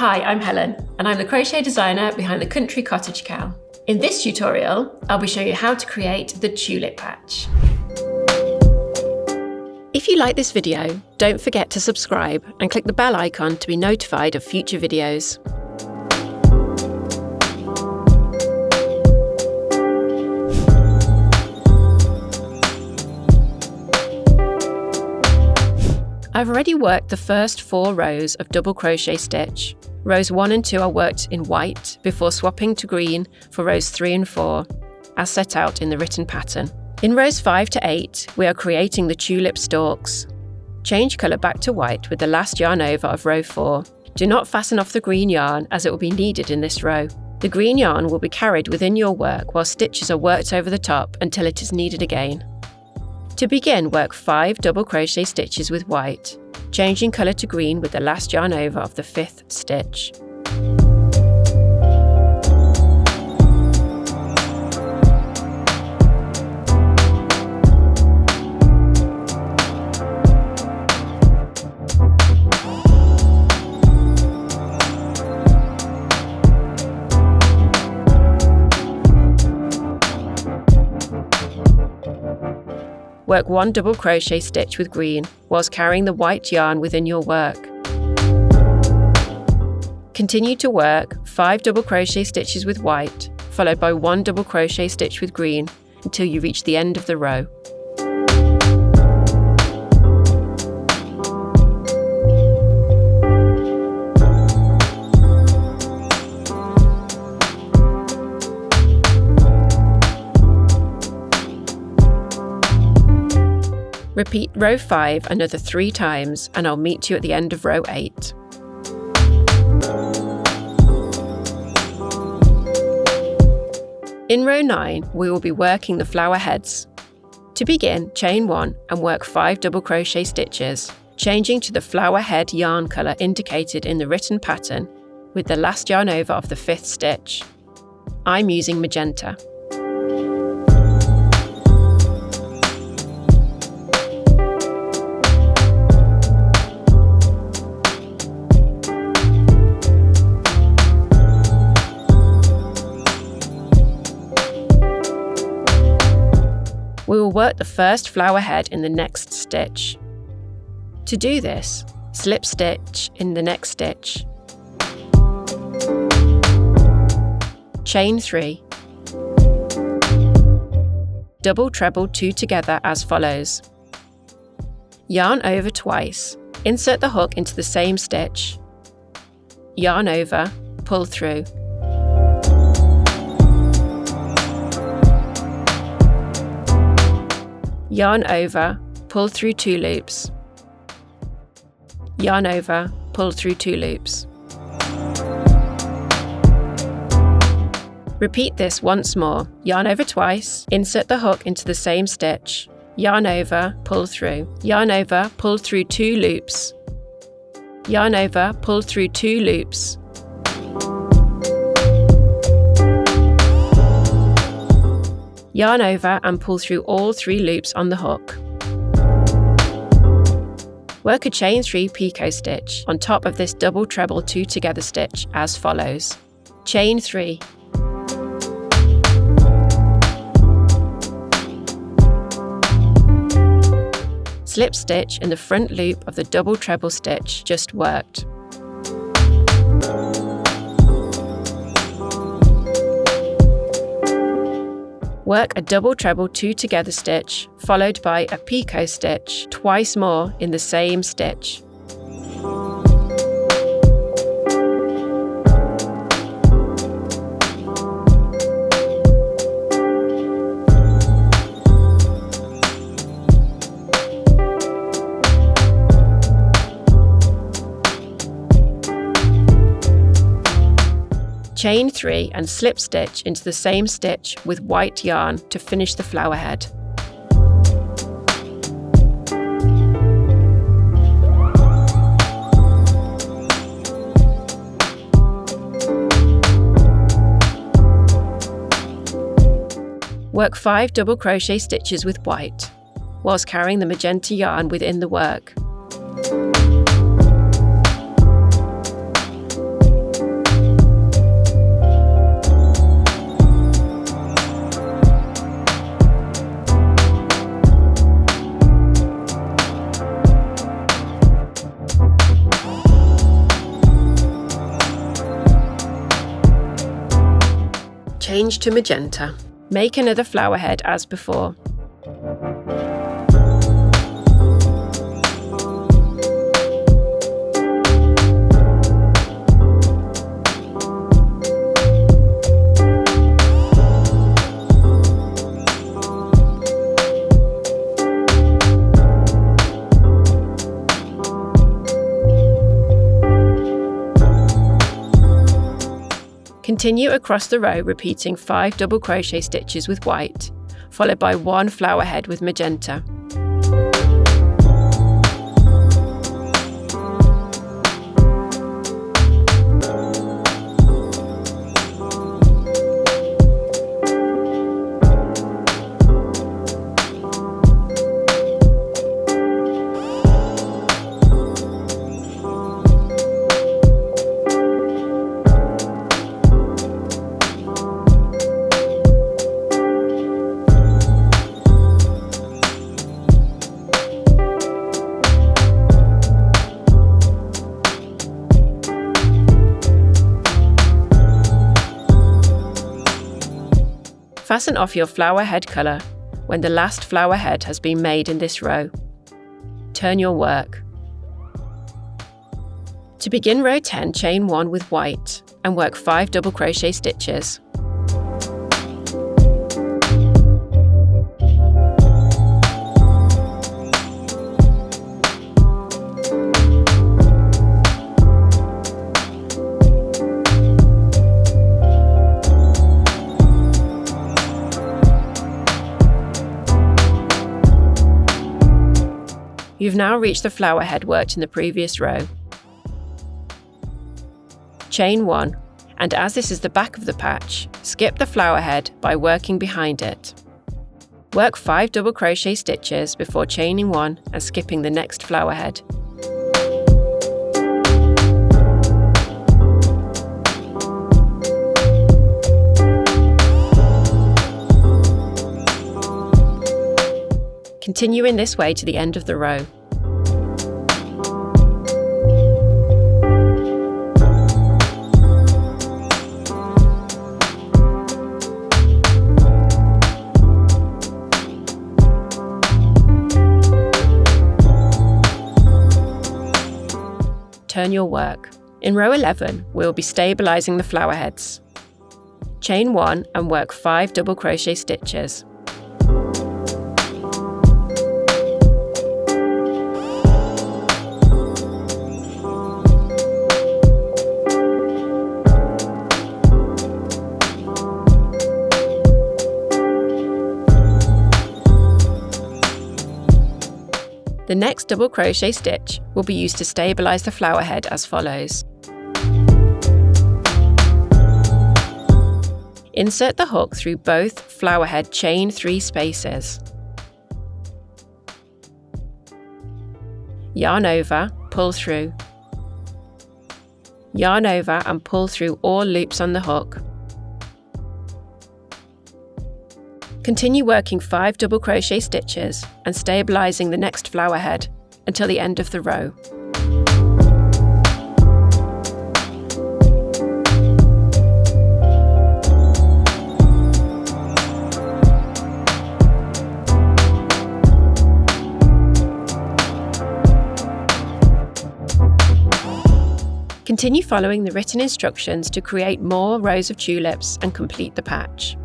Hi, I'm Helen, and I'm the crochet designer behind the Country Cottage CAL. In this tutorial, I'll be showing you how to create the tulip patch. If you like this video, don't forget to subscribe and click the bell icon to be notified of future videos. I've already worked the first 4 rows of double crochet stitch. Rows 1 and 2 are worked in white before swapping to green for rows 3 and 4, as set out in the written pattern. In rows 5 to 8, we are creating the tulip stalks. Change colour back to white with the last yarn over of row 4. Do not fasten off the green yarn as it will be needed in this row. The green yarn will be carried within your work while stitches are worked over the top until it is needed again. To begin, work 5 double crochet stitches with white, changing colour to green with the last yarn over of the 5th stitch. Work 1 double crochet stitch with green whilst carrying the white yarn within your work. Continue to work 5 double crochet stitches with white, followed by 1 double crochet stitch with green until you reach the end of the row. Repeat row 5 another 3 times and I'll meet you at the end of row 8. In row 9, we will be working the flower heads. To begin, chain 1 and work 5 double crochet stitches, changing to the flower head yarn colour indicated in the written pattern with the last yarn over of the 5th stitch. I'm using magenta. We will work the first flower head in the next stitch. To do this, slip stitch in the next stitch. Chain 3. Double treble 2 together as follows. Yarn over twice. Insert the hook into the same stitch. Yarn over, pull through. Yarn over, pull through 2 loops. Yarn over, pull through 2 loops. Repeat this once more. Yarn over twice, insert the hook into the same stitch. Yarn over, pull through. Yarn over, pull through 2 loops. Yarn over, pull through 2 loops. Yarn over and pull through all 3 loops on the hook. Work a chain 3 picot stitch on top of this double treble 2 together stitch as follows. Chain 3. Slip stitch in the front loop of the double treble stitch just worked. Work a double treble 2 together stitch, followed by a picot stitch twice more in the same stitch. Chain 3 and slip stitch into the same stitch with white yarn to finish the flower head. Work 5 double crochet stitches with white, whilst carrying the magenta yarn within the work. change to magenta. Make another flower head as before. Continue across the row, repeating 5 double crochet stitches with white, followed by 1 flower head with magenta. Fasten off your flower head colour when the last flower head has been made in this row. Turn your work. To begin row 10, chain 1 with white and work 5 double crochet stitches. You've now reached the flower head worked in the previous row. Chain 1, and as this is the back of the patch, skip the flower head by working behind it. Work 5 double crochet stitches before chaining 1 and skipping the next flower head. Continue in this way to the end of the row. Turn your work. In row 11, we'll be stabilising the flower heads. Chain 1 and work 5 double crochet stitches. The next double crochet stitch will be used to stabilise the flower head as follows. Insert the hook through both flower head chain 3 spaces. Yarn over, pull through. Yarn over and pull through all loops on the hook. Continue working 5 double crochet stitches and stabilising the next flower head until the end of the row. Continue following the written instructions to create more rows of tulips and complete the patch.